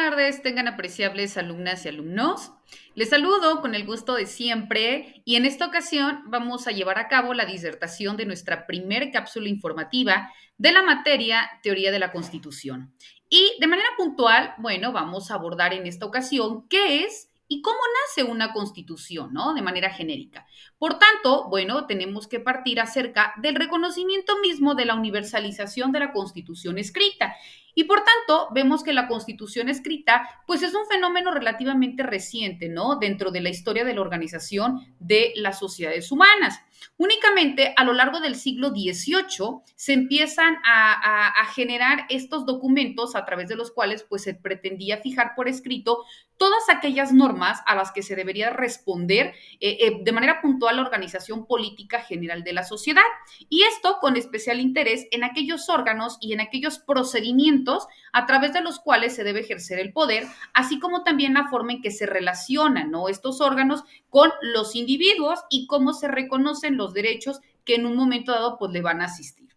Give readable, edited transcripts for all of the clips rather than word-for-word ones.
tardes, tengan apreciables alumnas y alumnos. Les saludo con el gusto de siempre y en esta ocasión vamos a llevar a cabo la disertación de nuestra primer cápsula informativa de la materia Teoría de la Constitución. Y de manera puntual, bueno, vamos a abordar en esta ocasión qué es y cómo nace una constitución, ¿no? De manera genérica. Por tanto, bueno, tenemos que partir acerca del reconocimiento mismo de la universalización de la constitución escrita. Y por tanto, vemos que la constitución escrita, pues es un fenómeno relativamente reciente, ¿no? Dentro de la historia de la organización de las sociedades humanas. Únicamente a lo largo del siglo XVIII se empiezan a generar estos documentos a través de los cuales pues se pretendía fijar por escrito todas aquellas normas a las que se debería responder de manera puntual la organización política general de la sociedad. Y esto con especial interés en aquellos órganos y en aquellos procedimientos a través de los cuales se debe ejercer el poder, así como también la forma en que se relacionan, ¿no?, estos órganos con los individuos y cómo se reconocen los derechos que en un momento dado pues le van a asistir.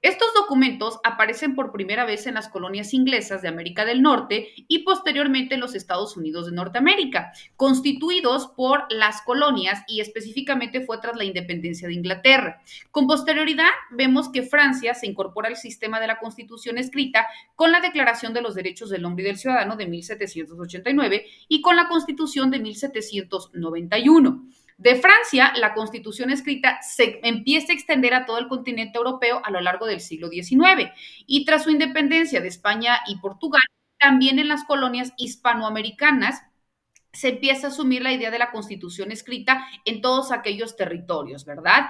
Estos documentos aparecen por primera vez en las colonias inglesas de América del Norte y posteriormente en los Estados Unidos de Norteamérica, constituidos por las colonias y específicamente fue tras la independencia de Inglaterra. Con posterioridad vemos que Francia se incorpora al sistema de la Constitución escrita con la Declaración de los Derechos del Hombre y del Ciudadano de 1789 y con la Constitución de 1791. De Francia, la constitución escrita se empieza a extender a todo el continente europeo a lo largo del siglo XIX y tras su independencia de España y Portugal, también en las colonias hispanoamericanas se empieza a asumir la idea de la constitución escrita en todos aquellos territorios, ¿verdad?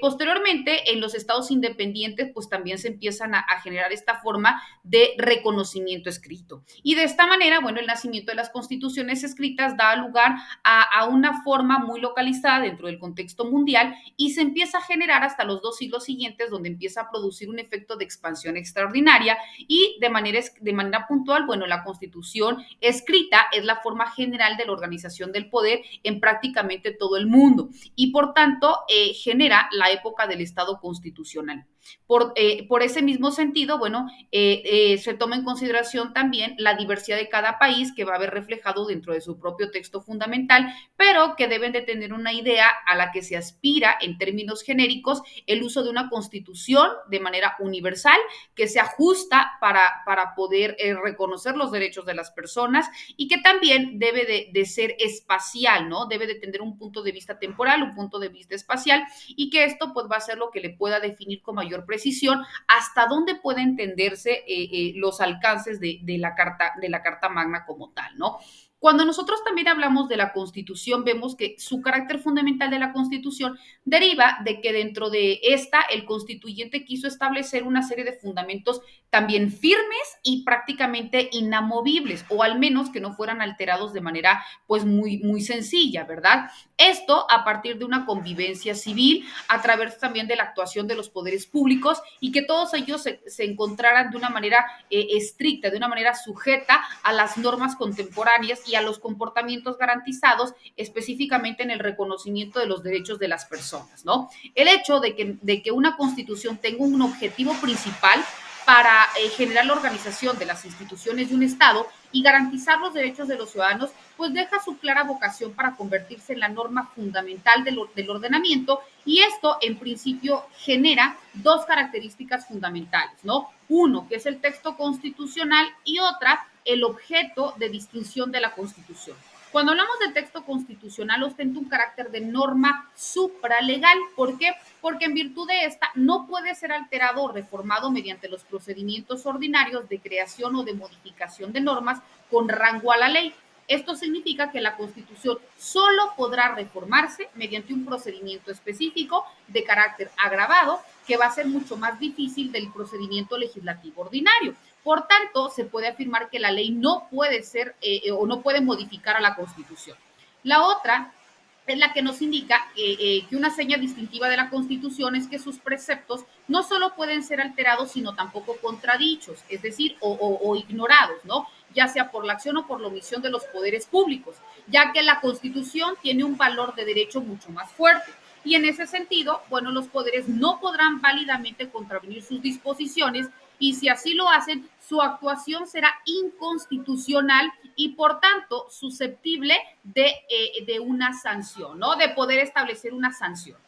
Posteriormente, en los estados independientes, pues también se empiezan a generar esta forma de reconocimiento escrito. Y de esta manera, bueno, el nacimiento de las constituciones escritas da lugar a una forma muy localizada dentro del contexto mundial y se empieza a generar hasta los 2 siglos siguientes, donde empieza a producir un efecto de expansión extraordinaria y de manera puntual, bueno, la constitución escrita es la forma general de la organización del poder en prácticamente todo el mundo y por tanto genera la época del Estado constitucional. Por ese mismo sentido, bueno, se toma en consideración también la diversidad de cada país que va a ver reflejado dentro de su propio texto fundamental, pero que deben de tener una idea a la que se aspira en términos genéricos el uso de una constitución de manera universal que se ajusta para poder reconocer los derechos de las personas y que también debe de ser espacial, ¿no? Debe de tener un punto de vista temporal, un punto de vista espacial y que esto pues va a ser lo que le pueda definir con mayor precisión hasta dónde puede entenderse los alcances de la Carta Magna como tal, ¿no? Cuando nosotros también hablamos de la Constitución, vemos que su carácter fundamental de la Constitución deriva de que dentro de esta el constituyente quiso establecer una serie de fundamentos también firmes y prácticamente inamovibles, o al menos que no fueran alterados de manera pues muy sencilla, ¿verdad? Esto a partir de una convivencia civil, a través también de la actuación de los poderes públicos y que todos ellos se encontraran de una manera estricta, de una manera sujeta a las normas contemporáneas y a los comportamientos garantizados específicamente en el reconocimiento de los derechos de las personas, ¿no? El hecho de que una constitución tenga un objetivo principal para generar la organización de las instituciones de un Estado y garantizar los derechos de los ciudadanos, pues deja su clara vocación para convertirse en la norma fundamental del ordenamiento y esto en principio genera dos características fundamentales, ¿no? Uno, que es el texto constitucional y otra, el objeto de distinción de la Constitución. Cuando hablamos de texto constitucional, ostenta un carácter de norma supralegal. ¿Por qué? Porque en virtud de esta no puede ser alterado o reformado mediante los procedimientos ordinarios de creación o de modificación de normas con rango a la ley. Esto significa que la Constitución solo podrá reformarse mediante un procedimiento específico de carácter agravado que va a ser mucho más difícil del procedimiento legislativo ordinario. Por tanto, se puede afirmar que la ley no puede ser o no puede modificar a la Constitución. La otra es la que nos indica que una seña distintiva de la Constitución es que sus preceptos no solo pueden ser alterados, sino tampoco contradichos, es decir, o ignorados, ¿no? Ya sea por la acción o por la omisión de los poderes públicos, ya que la Constitución tiene un valor de derecho mucho más fuerte. Y en ese sentido, bueno, los poderes no podrán válidamente contravenir sus disposiciones y si así lo hacen, su actuación será inconstitucional y por tanto susceptible de una sanción, ¿no? De poder establecer una sanción.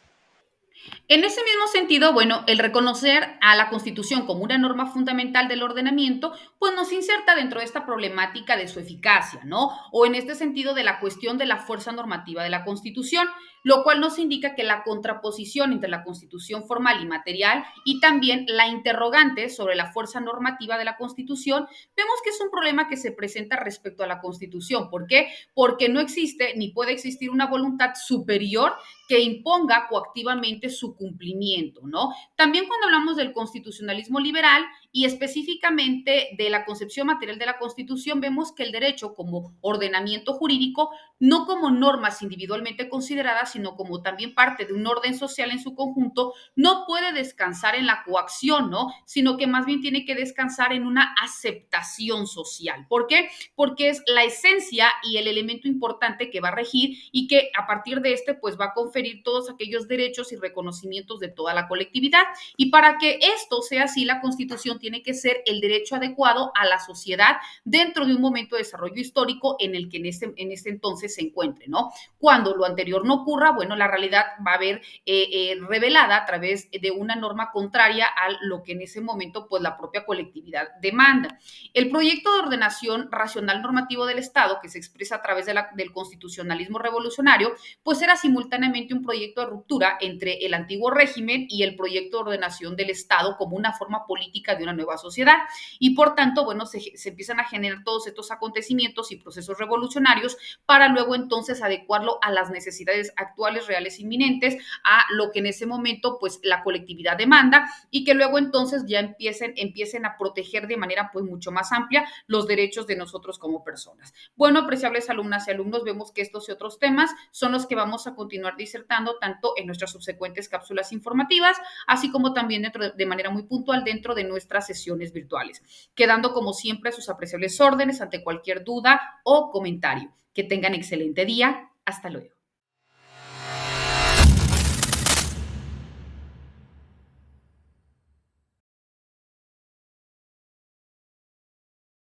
En ese mismo sentido, bueno, el reconocer a la Constitución como una norma fundamental del ordenamiento, pues nos inserta dentro de esta problemática de su eficacia, ¿no? O en este sentido de la cuestión de la fuerza normativa de la Constitución, lo cual nos indica que la contraposición entre la Constitución formal y material y también la interrogante sobre la fuerza normativa de la Constitución, vemos que es un problema que se presenta respecto a la Constitución. ¿Por qué? Porque no existe ni puede existir una voluntad superior que imponga coactivamente su cumplimiento, ¿no? También cuando hablamos del constitucionalismo liberal y específicamente de la concepción material de la Constitución, vemos que el derecho como ordenamiento jurídico, no como normas individualmente consideradas, sino como también parte de un orden social en su conjunto, no puede descansar en la coacción, ¿no? Sino que más bien tiene que descansar en una aceptación social. ¿Por qué? Porque es la esencia y el elemento importante que va a regir y que a partir de este pues va a conferir todos aquellos derechos y reconocimientos de toda la colectividad. Y para que esto sea así, la Constitución tiene que ser el derecho adecuado a la sociedad dentro de un momento de desarrollo histórico en el que en este entonces se encuentre, ¿no? Cuando lo anterior no ocurra, bueno, la realidad va a haber revelada a través de una norma contraria a lo que en ese momento pues la propia colectividad demanda. El proyecto de ordenación racional normativo del Estado, que se expresa a través del constitucionalismo revolucionario, pues era simultáneamente un proyecto de ruptura entre el antiguo régimen y el proyecto de ordenación del Estado como una forma política de una nueva sociedad. Y por tanto, bueno, se empiezan a generar todos estos acontecimientos y procesos revolucionarios para luego entonces adecuarlo a las necesidades actuales, reales, inminentes, a lo que en ese momento pues la colectividad demanda y que luego entonces ya empiecen a proteger de manera pues mucho más amplia los derechos de nosotros como personas. Bueno, apreciables alumnas y alumnos, vemos que estos y otros temas son los que vamos a continuar disertando tanto en nuestras subsecuentes cápsulas informativas, así como también de manera muy puntual dentro de nuestras sesiones virtuales, quedando como siempre sus apreciables órdenes ante cualquier duda o comentario. Que tengan excelente día. Hasta luego.